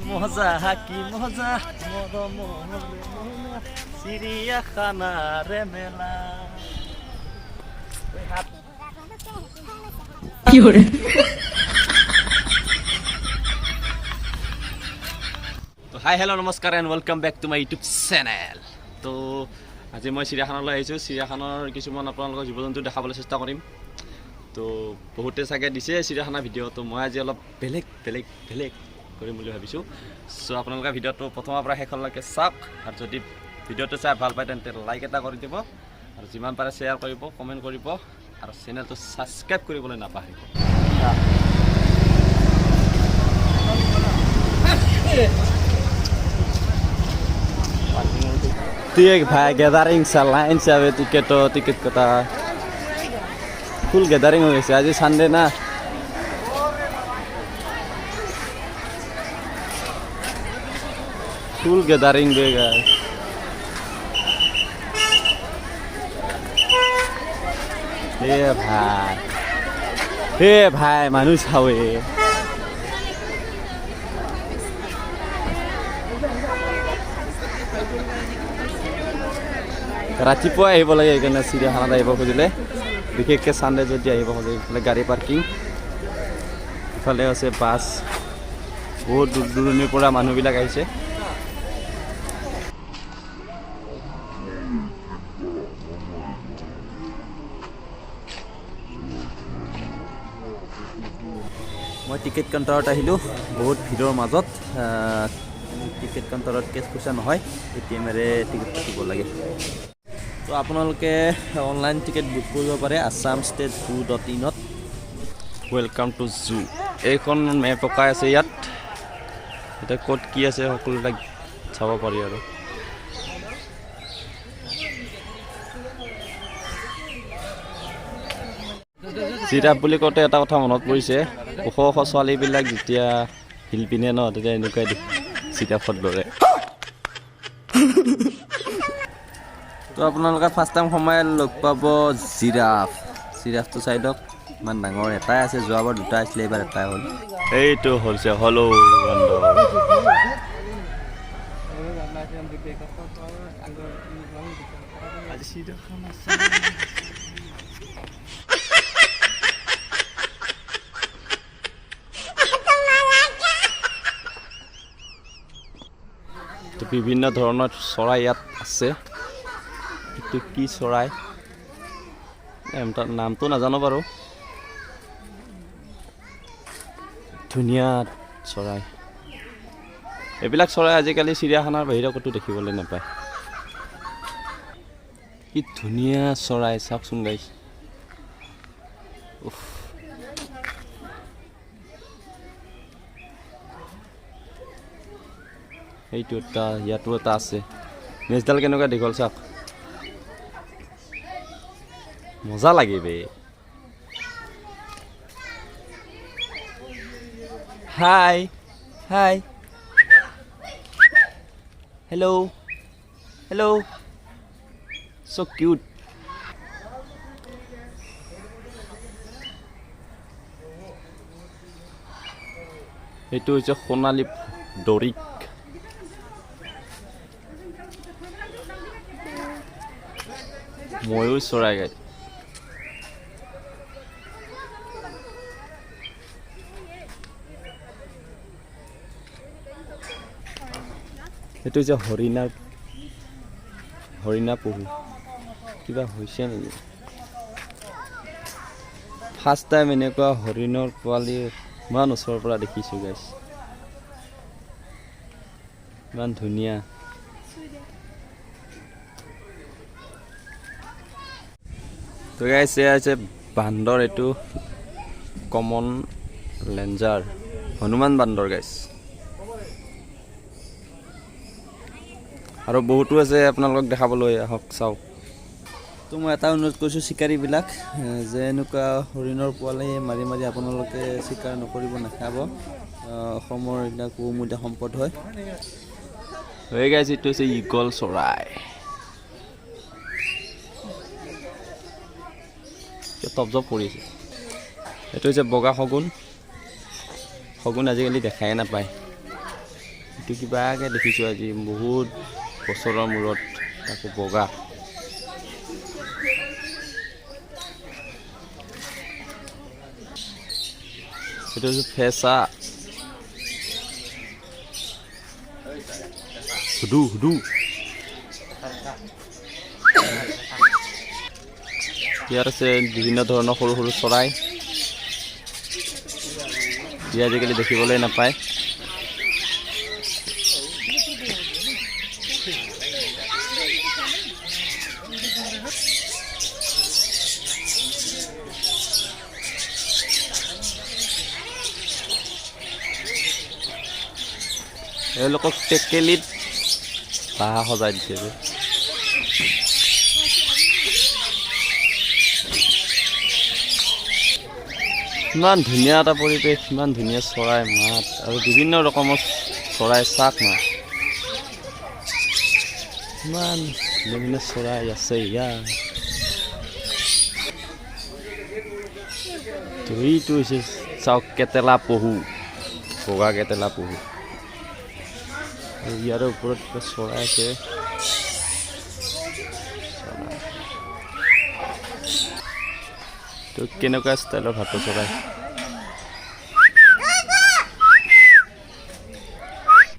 মজা কি মজা চিড়িয়াখানা ৰে মেলা কি হৰে তো হাই হেল্ল' নমস্কাৰ and welcome back to my YouTube channel. তো আজি মই চিৰিয়াখানালৈ আহিছোঁ। চিৰিয়াখানাৰ কিছুমান আপোনালোকৰ জীৱ জন্তু দেখাবলৈ চেষ্টা কৰিম। তো বহুতে চাগে দিছে চিৰিয়াখানা ভিডিঅ', তো মই আজি অলপ বেলেগ কৰিম বুলি ভাবিছোঁ। চ' আপোনালোকে ভিডিঅ'টো প্ৰথমৰ পৰা শেষলৈকে চাওক, আৰু যদি ভিডিঅ'টো চাই ভাল পায় তেন্তে লাইক এটা কৰি দিব, আৰু যিমান পাৰে শ্বেয়াৰ কৰিব, কমেণ্ট কৰিব, আৰু চেনেলটো ছাবস্ক্ৰাইব কৰিবলৈ নাপাহৰিব। ठीक भाई गैदरिंग सा लाइन से आवे टिकट कटा फुल गैदरिंग हो गई आज संडे ना। फुल गैदरिंग बेगा हे भाई मानुष हावे ৰাতিপুৱা আহিব লাগে সেইকাৰণে চিৰিয়াখানাত আহিব খুজিলে, বিশেষকৈ চানডে যদি আহিব খোজে। ইফালে গাড়ী পাৰ্কিং, ইফালে আছে বাছ, বহুত দূৰ দূৰণিৰ পৰা মানুহবিলাক আহিছে। মই টিকেট কাউণ্টাৰত আহিলোঁ, বহুত ভিৰৰ মাজত। টিকেট কাউণ্টাৰত কেছ পইচা নহয়, ATMৰে টিকেট কাটিব লাগে। তো আপোনালোকে অনলাইন টিকেট বুক কৰিব পাৰে assamstate2.in ত। ৱেলকাম টু জু, এইখন মেপ পকাই আছে ইয়াত। এতিয়া ক'ত কি আছে সকলোবিলাক চাব পাৰি। আৰু জিৰাফ বুলি কওঁতে এটা কথা মনত পৰিছে, ওখ ছোৱালীবিলাক যেতিয়া হিল পিন্ধে ন, তেতিয়া এনেকুৱাই জিৰাফত দৰে। তো আপোনালোকে ফাৰ্ষ্ট টাইম সময় লগ পাব জিৰাফটো চাইডক, ইমান ডাঙৰ এটাই আছে। যোৱাবাৰ দুটা আছিলে, এইবাৰ এটাই হ'ল। এইটো হৈছে হলো বিভিন্ন ধৰণৰ চৰাই ইয়াত আছে। এইটো কি চৰাই নামটো নাজানো বাৰু। ধুনীয়া চৰাই, এইবিলাক চৰাই আজিকালি চিৰিয়াখানাৰ বাহিৰে ক'তো দেখিবলৈ নাপায়। কি ধুনীয়া চৰাই, চাওকচোন গাইছ। এইটো এটা, ইয়াতো এটা আছে। নেজডাল কেনেকুৱা দীঘল চাওক, মজা লাগিবে। হাই হাই হেল্ল' so cute। এইটো হৈছে সোণালী দৰিক। ময়ূৰ চৰাই গাই, এইটো যে হৰিণা পহু, কিবা হৈছে নেকি? ফাৰ্ষ্ট টাইম এনেকুৱা হৰিণৰ পোৱালি ইমান ওচৰৰ পৰা দেখিছোঁ গাইছ, ইমান ধুনীয়া। তো গাইছ এয়া হৈছে বান্দৰ, এইটো কমন লেঞ্জাৰ হনুমান বান্দৰ গাইছ। আৰু বহুতো আছে আপোনালোকক দেখাবলৈ, আহক চাওক। তো মই এটা অনুৰোধ কৰিছোঁ চিকাৰীবিলাক, যে এনেকুৱা হৰিণৰ পোৱালি মাৰি মাৰি আপোনালোকে চিকাৰ নকৰিব, নাখাব। অসমৰ এইবিলাক বহুমূলীয়া সম্পদ হয়। গাইছ এইটো হৈছে ঈগল চৰাই, টপজপ পৰিছে। এইটো হৈছে বগা শগুন, আজিকালি দেখাই নাপায়। এইটো কিবাকৈ দেখিছোঁ আজি বহুত বছৰৰ মূৰত তাকো বগা। এইটো হৈছে ফেঁচা। সুধু ইয়াত আছে বিভিন্ন ধৰণৰ সৰু সৰু চৰাই। ইয়াত আজিকালি দেখিবলৈ নাপায়। এওঁলোকক টেকেলিত বাঁহ সজাই দিছে যে। ইমান ধুনীয়া এটা পৰিৱেশ, ইমান ধুনীয়া চৰাই মাত আৰু বিভিন্ন ৰকমৰ চৰাই চাক মাত। ইমান ধুনীয়া ধুনীয়া চৰাই আছে ইয়াত। এইটো হৈছে চাওক কেটেলা পহু, বগা কেটেলা পহু। ইয়াৰ ওপৰত কিবা চৰাই আছে। তো কেনেকুৱা ষ্টাইলৰ ভাটৌ চৰাই।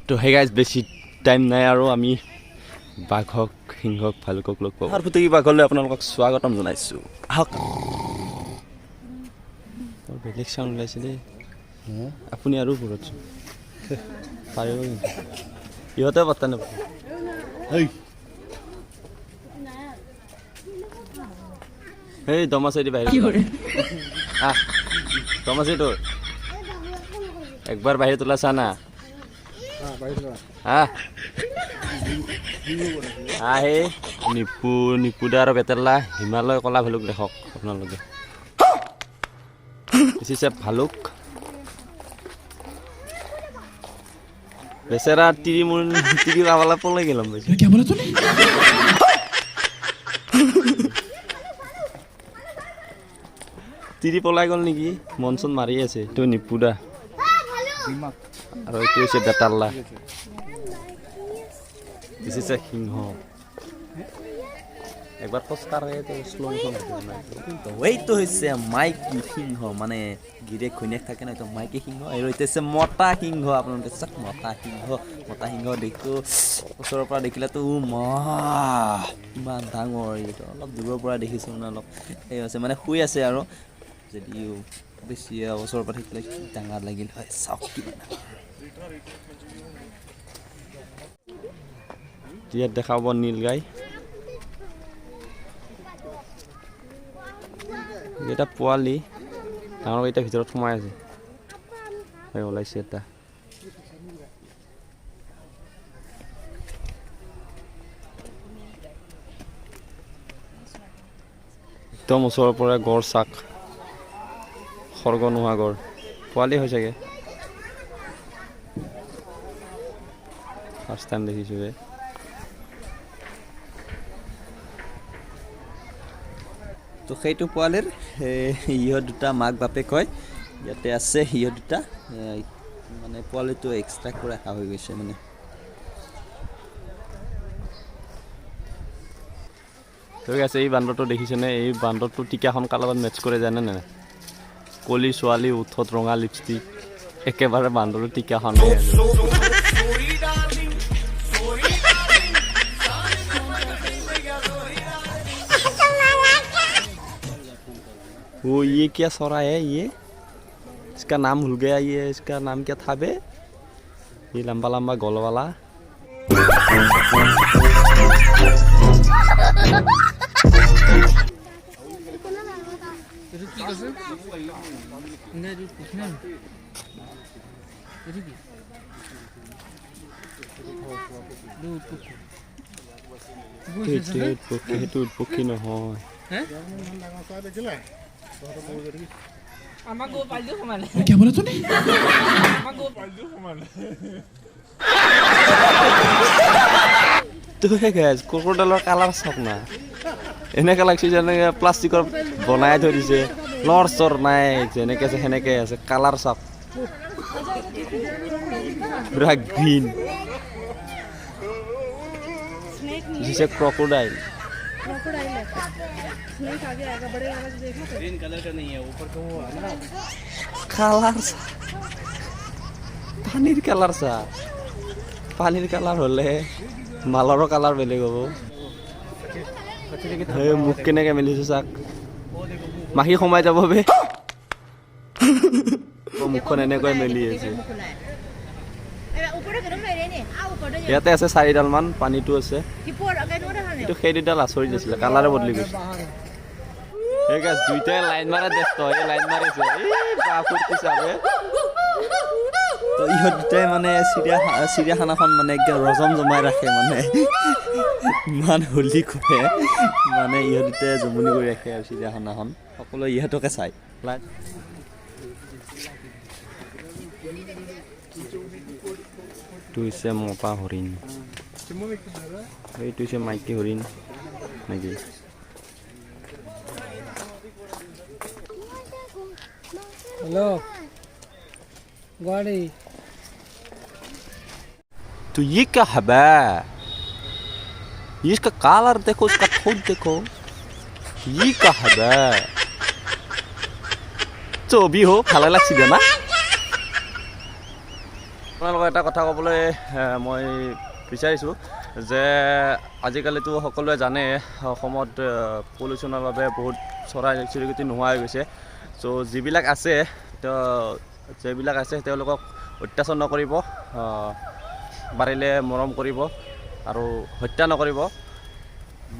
তো হে গাইজ, বেছি টাইম নাই আৰু আমি বাঘক, সিংহক, ভালুকক লগ পাওঁ। আৰু ফুটুকী বাঘলৈ আপোনালোকক স্বাগতম জনাইছোঁ। আহক। বেলেগ চাউণ্ড ওলাইছে দেই। আপুনি আৰু ওপৰত পাৰিব কিন্তু ইহঁতে পাত্তা নাপায়। এই দমাচাই দি বাহিৰত আহ, দমাচাই তোৰ একবাৰ বাহিৰত ওলাইছা না। আহে নিপুদা আৰু বেতেলা হিমালয় কলা ভালুক দেখক আপোনালোকে। দেখিছে ভালুক বেচেৰা তিৰি পাবলা পলাই গেলাম। তিৰি পলাই গ'ল নেকি, মন চন মাৰি আছে। এইটো নিপুদা আৰু এইটো হৈছে বেতাল্লা। দেখিছে সিংহ একবাৰ খোজকাঢ়ে এইটো হৈছে মাইকী সিংহ, মানে গিৰিয়েক ঘৈণীয়েক থাকে ন, এইটো মাইকী সিংহ। আৰু এইটো হৈছে মতা সিংহ। আপোনালোকে চাওক মতা সিংহ দেখো ওচৰৰ পৰা দেখিলেতো ইমান ডাঙৰ। এইটো অলপ দূৰৰ পৰা দেখিছোঁ মানে অলপ সেই হৈছে মানে শুই আছে আৰু যদিও বেছি ওচৰৰ পৰা থাকিলে ডাঙৰ লাগিল হয়। চাওক কিমান ইয়াত দেখা পাব নীল গাই। এটা পোৱালি ডাঙৰ কেইটা ভিতৰত সোমাই আছে। ওলাইছে এটা। একদম ওচৰৰ পৰা গড় চাক, খৰ্গ নোহোৱা গড়। পোৱালি হৈ চাগে, ফাৰ্ষ্ট টাইম দেখিছোঁ। তো সেইটো পোৱালিৰ ইহঁত দুটা মাক বাপেক হয়। ইয়াতে আছে ইহঁত দুটা, মানে পোৱালিটো এক্সট্ৰাক্ট কৰি ৰখা হৈ গৈছে মানে। ঠিক আছে, এই বান্দৰটো দেখিছেনে? এই বান্দৰটো টিকাখন কাৰ লগত মেটচ কৰে জানে নাই? কলি ছোৱালী, ওঠত ৰঙা লিপষ্টিক, একেবাৰে বান্দৰৰ টিকাখন। वो ये क्या सौरा है? ये इसका नाम भूल गया। ये इसका नाम क्या था बे? ये लंबा लंबा गोल वाला। পক্ষী নহয়। क्या बोला तूने? ক্ৰক'ডাইলৰ কালাৰ চাওক না, এনেকৈ লাগছে যেনেকৈ প্লাষ্টিকৰ বনাই থৈ দিছে। লৰ চৰ নাই, যেনেকৈ আছে সেনেকৈ আছে। কালাৰ চাওক পুৰা green. This is a crocodile. Crocodile है स्नेक आगे आएगा बढ़ेगा तो देखो ग्रीन कलर का नहीं है ऊपर का वो है ना কালার পানির কালার চা পানির কালার হলে মালৰো কালাৰ বেলেগ হ'ব এই মুখ কেনেকৈ মেলিছে চাক মাখি সোমাই যাব বে মুখখন এনেকৈ মেলি আছে ইয়াতে আছে 4ডাল মান পানীটো আছে কিন্তু সেই দুডাল আচৰিত আছিলে কালাৰে বদলি গৈছে এই গাছ দুইটাই লাইন মাৰা ব্যস্ত এই লাইন মাৰিছে এই বাপুৰ পিছাবে তো ইহঁত দুটাই মানে চিৰিয়াখানাখন মানে একদম ৰজম জমাই ৰাখে মানে ইমান হোলী কৰে মানে ইহঁত দুটাই জমনি কৰি ৰাখে আৰু চিৰিয়াখানাখন সকলোৱে ইহঁতকে চায় এইটো হৈছে মতা হৰিণ এইটো হৈছে মাইকী হৰিণ নেকি हेलो गाड़ी तो ये क्या है बे ये इसका कलर देखो इसका ठोट देखो ये क्या है बे जो भी हो ভালে লাগছিল না আপোনালোকক এটা কথা ক'বলৈ মই বিচাৰিছোঁ যে আজিকালিতো সকলোৱে জানে অসমত পলিউশ্যনৰ বাবে বহুত চৰাই চিৰিকটি নোহোৱা হৈ গৈছে চ' যিবিলাক আছে তেওঁলোকক অত্যাচাৰ নকৰিব পাৰিলে মৰম কৰিব আৰু হত্যা নকৰিব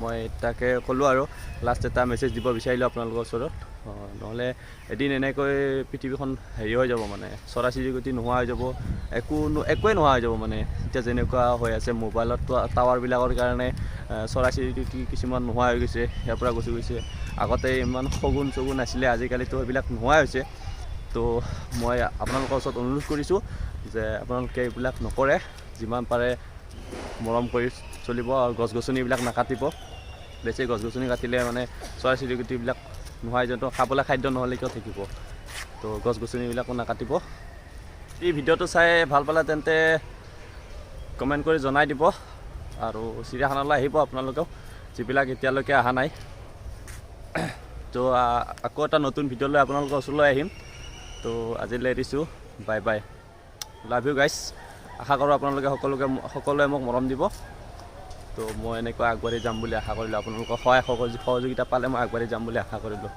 মই তাকে ক'লোঁ আৰু লাষ্ট এটা মেছেজ দিব বিচাৰিলোঁ আপোনালোকৰ ওচৰত নহ'লে এদিন এনেকৈ পৃথিৱীখন হেৰি হৈ যাব মানে চৰাই চিৰিকটি নোহোৱা হৈ যাব একোৱেই নোহোৱা হৈ যাব মানে এতিয়া যেনেকুৱা হৈ আছে মোবাইলত টাৱাৰবিলাকৰ কাৰণে চৰাই চিৰিকটি কিছুমান নোহোৱা হৈ গৈছে ইয়াৰ পৰা গুচি গৈছে আগতে ইমান শগুন চগুন আছিলে আজিকালিতো সেইবিলাক নোহোৱা হৈছে তো মই আপোনালোকৰ ওচৰত অনুৰোধ কৰিছোঁ যে আপোনালোকে এইবিলাক নকৰে যিমান পাৰে মৰম কৰি চলিব আৰু গছ গছনিবিলাক নাকাটিব বেছি গছ গছনি কাটিলে মানে চৰাই চিৰিকটিবিলাক নোহোৱাই যোনটো খাবলৈ খাদ্য নহ'লে কিয় থাকিব তো গছ গছনিবিলাকো নাকাটিব এই ভিডিঅ'টো চাই ভাল পালে তেন্তে কমেণ্ট কৰি জনাই দিব আৰু চিৰিয়াখানালৈ আহিব আপোনালোকেও যিবিলাক এতিয়ালৈকে অহা নাই তো আকৌ এটা নতুন ভিডিঅ' লৈ আপোনালোকৰ ওচৰলৈ আহিম তো আজিলৈ এৰিছোঁ bye bye love you guys আশা কৰোঁ আপোনালোকে সকলোৱে মোক মৰম দিব তো মই এনেকৈ আগবাঢ়ি যাম বুলি আশা কৰিলোঁ আপোনালোকৰ সহায় সহযোগিতা পালে মই আগবাঢ়ি যাম বুলি আশা কৰিলোঁ